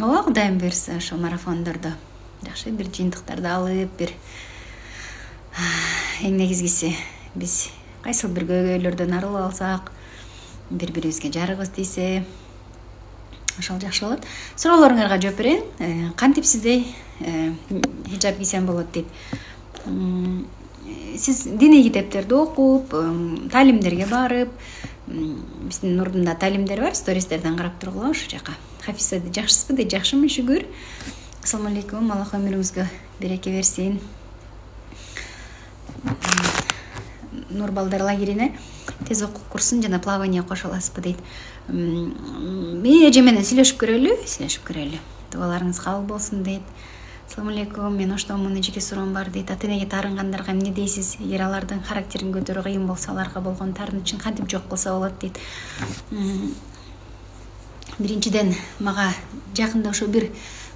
ооба кудайым буюрса ошо марафондордо жакшы бир жыйынтыктарды алып, бир эң негизгиси биз кайсыл бир көйгөйлөрдөн арылып алсак, бири-бирибизге жарыгыбыз тийсе, ошол жакшы болот. Суроолоруңарга жооп берейин. Кантип сиздей хиджаб кийсем болот дейт. Сиз диний китептерди окуп, таалимдерге барып, биздин Нурдун таалимдери бар, стористерден карап тургула ошол жака. Хафиза жакшысызбы дейт. Жакшымын, шүгүр. Ассаламу алейкум, Аллах өмүрүңүзгө береке берсин. Нур балдар лагерине тез окуу курсун жана плавание кошо аласызбы дейт. Мен эже менен сүйлөшүп көрөлү. Дубаларыңыз кабыл болсун дейт. Ассаламу алейкум, мен оштомун, жеке суроом бар дейт. Ата-энеге таарынгандарга эмне дейсиз? Эгер алардын характерин көтөрүү кыйын болсо, аларга болгон таарынычын кантип жок кылса болот дейт. Биринчиден мага жакында ошо бир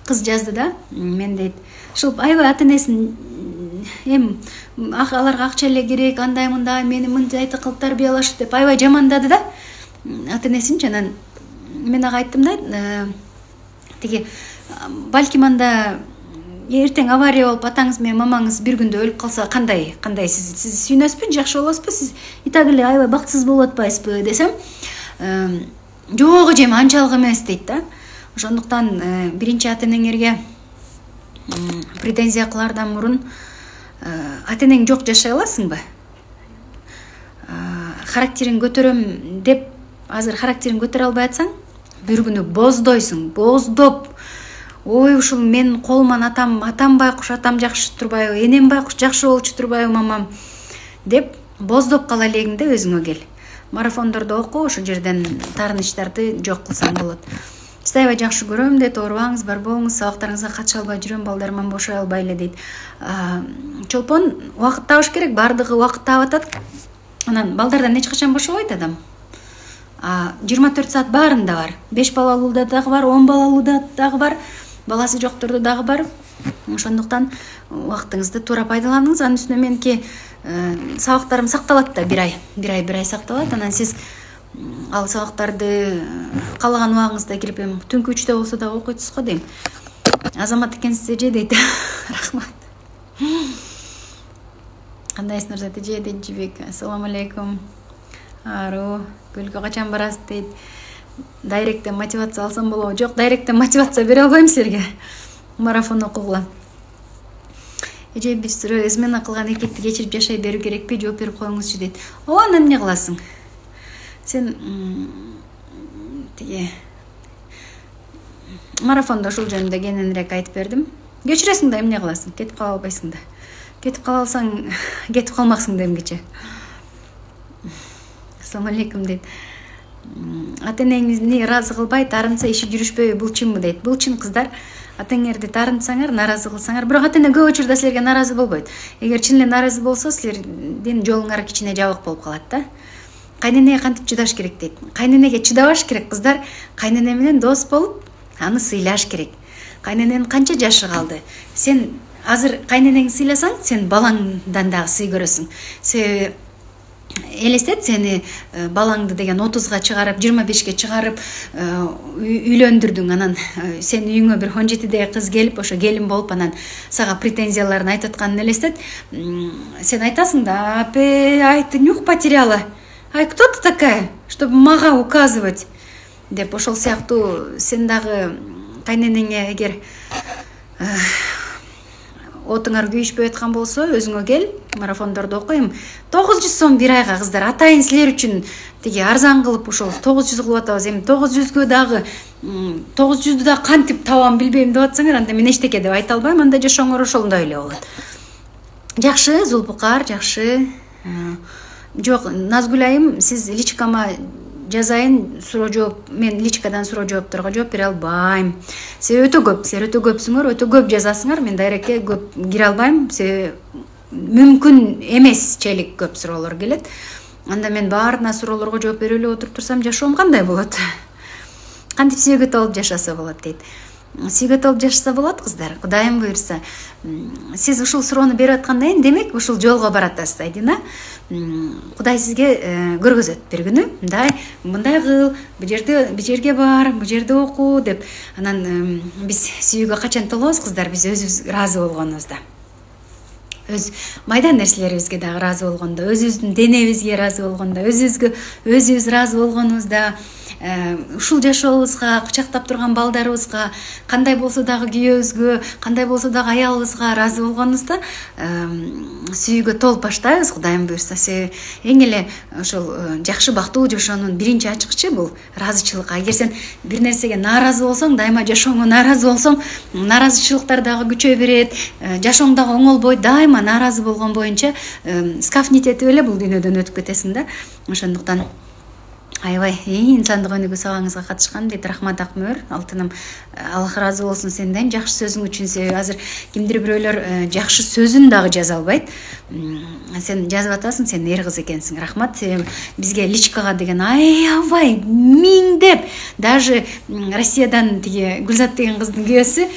кыз жазды да, мен дейт, ушул аябай ата-энесин аларга акча эле керек, андай мындай, мени мындай кылып тарбиялашты деп аябай жамандады да ата-энесин. Жанан мен ага айттым да, тиги балким анда эртең авария болуп атаңыз менен мамаңыз бир күндө өлүп калса кандай сиз сүйүнөсүзбү, жакшы болосузбу, сиз и так эле аябай бактысыз болуп атпайсызбы десем, жок эжем анчалык эмес дейт да. Ошондуктан биринчи ата-энеңерге претензия кылаардан мурун ата-энең жок жашай аласыңбы? Характерин көтөрөм деп азыр характерин көтөрө албай атсаң, бир күнү боздойсуң, боздоп, ой ушул мен колуман атам байкуш, атам жакшы турбайбы, энем байкуш жакшы болчу турбайбы мамам деп боздоп кала элегиңде өзүңө кел. Марафондорду оку, ошол жерден таарынычтарды жок кылсаң болот. Сизди аябай жакшы көрөм дейт, оорубаңыз, бар болуңуз, сабактарыңызга катыша албай жүрөм, балдарыман бошой албай эле дейт. Чолпон убакыт табыш керек, бардыгы убакыт таап атат. Анан балдардан эч качан бошобойт адам. 24 саат баарында бар. 5 балалууда дагы бар, 10 балалууда дагы бар, баласы жокторду дагы бар. Ошондуктан убактыңызды туура пайдаланыңыз. Анын үстүнө меники сабактарым сакталат да, бир ай сакталат. Анан сиз ал сабактарды каалаган убагыңызда кирип, түнкү 3-тө болсо да окуйсуз го дейм. Азамат экенсиз эже дейт. Рахмат. Кандайсыз Нурзат эже дейт Жибек. Ассаламу алейкум. Ару, көлгө качан барасыз дейт. Дайректтен мотивация алсам болобу? Жок, дайректтен мотивация бере албайм силерге. Марафон окугула. Эже биз измена кылган эркекти кечирип жашай берүү керекпи? Жооп берип коюңузчу дейт. Ооба, анда эмне кыласың? Сен тиги марафондо ушул жөнүндө кененирээк айтып бердим. Кечиресиң да эмне кыласың? Кетип кала албайсың да. Кетип кала алсаң, кетип калмаксың да эмгиче. Ассаламу алейкум дейт. Ата-энеңизди ыраазы кылбай таарынса иши жүрүшпөйбү, бул чынбы дейт. Бул чын кыздар. Ата-энеңерди таарынсаңар, нааразы кылсаңар, бирок ата-эне көп учурда силерге нааразы болбойт. Эгер чын эле нааразы болсо, силердин жолуңар кичине жабык болуп калат да. Кайненеге кантип чыдаш керек дейт. Кайненеге чыдабаш керек кыздар. Кайнене менен дос болуп, аны сыйлаш керек. Кайнененин канча жашы калды? Сен азыр кайненеңди сыйласаң, сен балаңдан дагы сый көрөсүң. Себеби элестет, сени балаңды деген 30-га чыгарып, 25-ке чыгарып үйлөндүрдүң, анан сен үйүңө бир 17-деги кыз келип, ошо келин болуп, анан сага претензияларын айтып атканын элестет. Сен айтасың да, ай, ты нюх потеряла. Ай, кто ты такая, чтобы мага указывать? Деп ошол сыяктуу сен дагы кайненеңе эгер отуңар күйүшпөй аткан болсо, өзүңө кел, марафондорду окуйм. 900 сом бир айга кыздар, атайын силер үчүн тиги арзан кылып ушул 900 кылып атабыз. Эми 900гө дагы 900ду да кантип табам билбейм деп атсаңар, анда мен эчтеке деп айта албайм, анда жашооңор ошондой эле болот. Жакшы, Зулпукар, жакшы. Жок, Назгүл айым, сиз личкама жазайын, суроо жооп, мен личкадан суроо жоопторго жооп бере албайм. Себеби силер өтө көпсүңөр, өтө көп жазасыңар, мен дайрекке көп кире албайм. Себеби мүмкүн эмесчелик көп суроолор келет. Анда мен баарына суроолорго жооп бере эле отуруп турсам, жашоом кандай болот? Кантип сөөгөт алып жашаса болот дейт. сүйгө толуп жашаса болот кыздар. Кудайым буйрса. Сиз ушул суроону берип атканда эми демек ушул жолго баратасыз Айдина. Кудай сизге көргөзөт бир күнү. Мындай кыл, бу жерге бар, бу жерде оку деп. Анан биз сүйүүгө качан толобуз кыздар? Биз өзүбүз ыраазы болгонубузда. Өз майдан нерселерибизге дагы ыраазы болгондо, өзүбүздүн денебизге ыраазы болгондо, өзүбүз ыраазы болгонубузда, ушул жашообузга, кучактап турган балдарыбызга, кандай болсо дагы күйөөбүзгө, кандай болсо дагы аялыбызга ыраазы болгонубузда сүйүүгө толуп баштайбыз, Кудайым буйрса. Эң эле ошол жакшы бактылуу жашоонун биринчи ачкычы бул ыраазычылык. Эгер сен бир нерсеге нааразы болсоң, дайыма жашооңо нааразы болсоң, нааразычылыктар дагы күчөй берет, жашооң дагы оңолбойт. Дайыма нааразы болгон боюнча скафнит этип эле бул дүйнөдөн өтүп кетесиң да. Ошондуктан аябай инсандык өнүгүү сабагыңызга катышкан дейт. Рахмат Акмөр, алтыным. Аллах ыраазы болсун сенден жакшы сөзүң үчүн. Себеби азыр кимдир бирөөлөр жакшы сөзүн дагы жаза албайт. Сен жазып атасың, сен эр кыз экенсиң. Рахмат. Себеби бизге личкага деген аябай миңдеп, даже Россиядан тиги Гүлзат деген кыздын күйөөсү,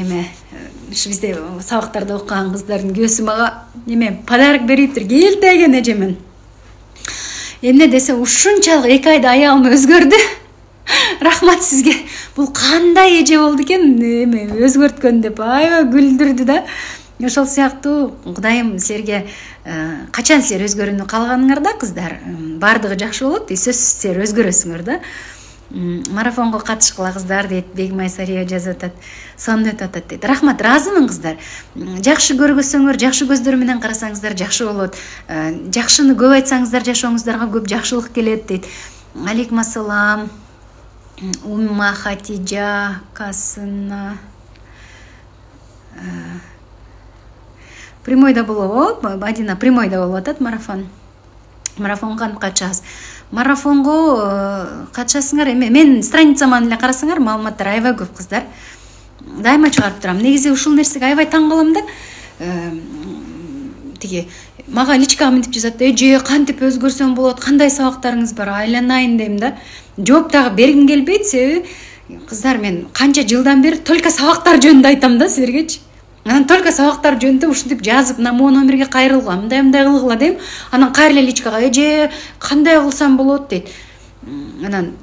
эме бизде сабактарда окуган кыздардын күйөөсү мага подарок бериптир. Келтеген эжемен. Эмне десе, ушунчалык 2 айда аялым өзгөрдү. Рахмат сизге. Бул кандай эже болду экен, өзгөрткөн деп аябай күлдүрдү да. Ошол сыяктуу Кудайым силерге качан силер өзгөрүүнү каалаганыңарда кыздар, бардыгы жакшы болот. Сөзсүз силер өзгөрөсүңөр да. Марафонго катышкыла кыздар дейт. Бегмай Сария жазып атат. Сонун өтүп атат дейт. Рахмат, ыраазымын кыздар. Жакшы көргөсөңөр, жакшы көздөр менен карасаңыздар жакшы болот. Жакшыны көп айтсаңыздар жашооңуздарга көп жакшылык келет дейт. Алейкум ассалам. Умма Хатижа Касына. Прямойда болобу? Адина прямойда болуп атат марафон. Марафонго катышасыз. Марафонго катышасыңар. Мен страницаман эле карасаңар, маалыматтар аябай көп кыздар. Дайыма чыгарып турам. Негизи ушул нерсеге аябай таң калам да. Тиги мага личкага мынтип жазат. Эже, кантип өзгөрсөм болот? Кандай сабактарыңыз бар? Айланайын дейм да. Жооп дагы бергим келбейт. Себеби кыздар, мен канча жылдан бери только сабактар жөнүндө айтам да силергечи. Анан только сабактар жөнүндө ушинтип жазып, могу номерге кайрылгыла, мындай кылгыла дейм. Анан кайра эле личкага, эже, кандай кылсам болот дейт. Анан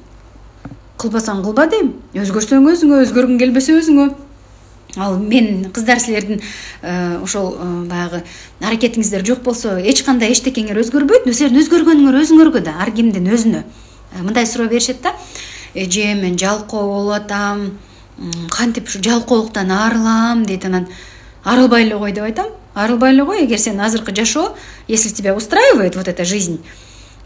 кылбасаң кылба дейм. Өзгөрсөң өзүңө, өзгөргүң келбесе өзүңө. Ал мен кыздар силердин ошол баягы аракетиңиздер жок болсо, эч кандай эчтекеңер өзгөрбөйт. Силердин өзгөргөнүңөр өзүңөргө да, ар кимдин өзүнө. Мындай суроо беришет да. Эже, мен жалкоо болуп атам. Кантип ушу жалкоолуктан арылам дейт. Анан арылбай эле кой деп айтам. Арылбай эле кой. Эгер сен азыркы жашоо, если тебя устраивает вот эта жизнь,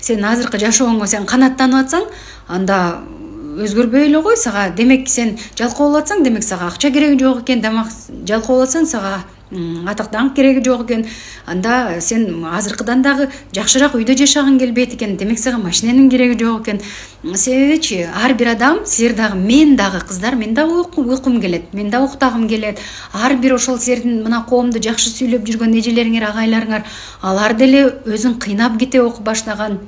сен азыркы жашооңго сен канаттанып атсаң, анда өзгөрбөй эле кой. Сага демек сен жалкоо болуп атсаң, демек сага акча кереги жок экен. Демек жалкоо болуп атсаң, сага атак даңк кереги жок экен. Анда сен азыркыдан дагы жакшыраак үйдө жашагың келбейт экен. Демек сага машиненин кереги жок экен. Себебичи ар бир адам, силер дагы, мен дагы кыздар, мен дагы уйкум келет. Мен дагы уктагым келет. Ар бир ошол силердин мына коомду жакшы сүйлөп жүргөн эжелериңер, агайларыңар, алар деле өзүн кыйнап китеп окуп баштаган.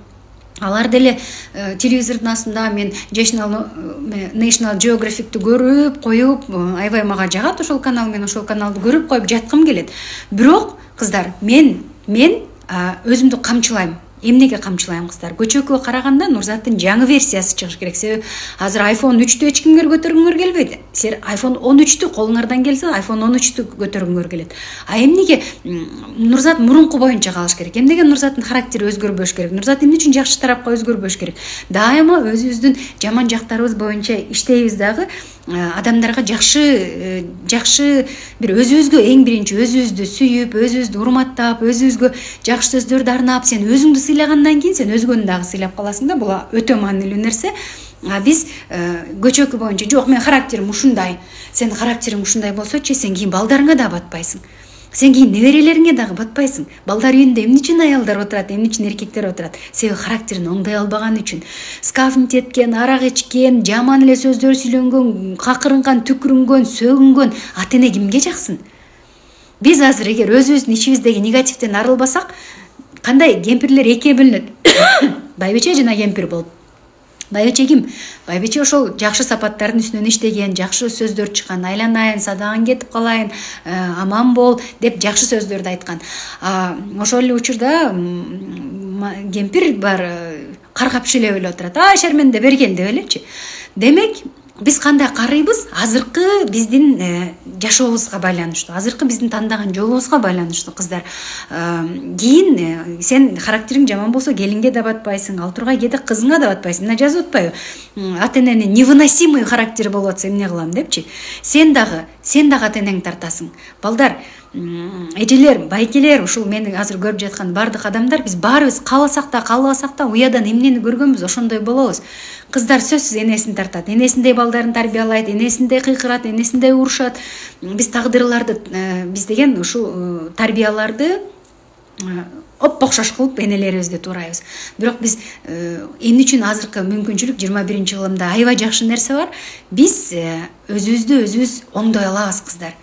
Алар деле телевизордун астында мен National Geographic'ти көрүп коюп, аябай мага жагат ошол канал, мен ошол каналды көрүп коюп жаткым келет. Бирок кыздар, мен өзүмдү камчылайм. Эмнеге камчылайм кыздар? Көчөккө караганда Нурзаттын жаңы версиясы чыгыш керек. Себеби азыр iPhone 3'тү эч кимге көтөргүңөр келбейт. Силер iPhone 13'тү колуңардан келсе, iPhone 13'тү көтөргүңөр келет. Эмнеге Нурзат мурунку боюнча калыш керек? Эмнеге Нурзаттын характери өзгөрбөш керек? Нурзат эмне үчүн жакшы тарапка өзгөрбөш керек? Дайыма өзүбүздүн жаман жактарыбыз боюнча иштейбиз дагы. Адамдарга жакшы бир өзүбүзгө эң биринчи өзүбүздү сүйүп, өзүбүздү урматтап, өзүбүзгө жакшы сөздөрдү арнап, сен өзүңдү сыйлагандан кийин сен өзгөнү дагы сыйлап каласың да. Бул өтө маанилүү нерсе. Биз көчөкү боюнча жок, мен характерим ушундай. Сен характериң ушундай болсочу, сен кийин балдарыңа да батпайсың. Сен кийин неберелериңе дагы батпайсың. Балдар үйүндө эмне үчүн аялдар отурат, эмне үчүн эркектер отурат? Себеби характерин оңдой албаган үчүн. Скафнит эткен, арак ичкен, жаман эле сөздөр сүйлөнгөн, какырынган, түкүрүнгөн, сөгүнгөн ата-эне кимге жаксын? Биз азыр эгер өзүбүздүн ичибиздеги негативден арылбасак, кандай кемпирлер экиге бөлүнөт. Байбиче жана кемпир болуп. Байбече ким? Байбече ошол жакшы сапаттардын үстүнөн иштеген, жакшы сөздөр чыккан, айланайын, садаган кетип калайын, аман бол деп жакшы сөздөрдү айткан. Ошол эле учурда кемпир бар каргап шилеп эле отурат. Шерменде бергел деп элечи. Демек, биз кандай карыйбыз? Азыркы биздин жашообузга байланыштуу, азыркы биздин тандаган жолубузга байланыштуу кыздар. Кийин сен характериң жаман болсо келинге да батпайсың, ал тургай кээде кызыңа да батпайсың. Мына жазып атпайбы? Ата эненин невыносимый характери болуп атса эмне кылам депчи. Сен дагы ата энеңди тартасың. Балдар, эжелер, байкелер, ушул мени азыр көрүп жаткан бардык адамдар, биз баарыбыз кааласак да, каалабасак да уядан эмнени көргөнбүз, ошондой болобуз. Кыздар сөзсүз энесин тартат, энесиндей балдарын тарбиялайт, энесиндей кыйкырат, энесиндей урушат. Биз тагдырларды, биз деген ушул тарбияларды оп-окшош кылып энелерибизди туурайбыз. Бирок биз эмне үчүн азыркы мүмкүнчүлүк 21-жылымда аябай жакшы нерсе бар. Биз өзүбүздү өзүбүз оңдой алабыз кыздар.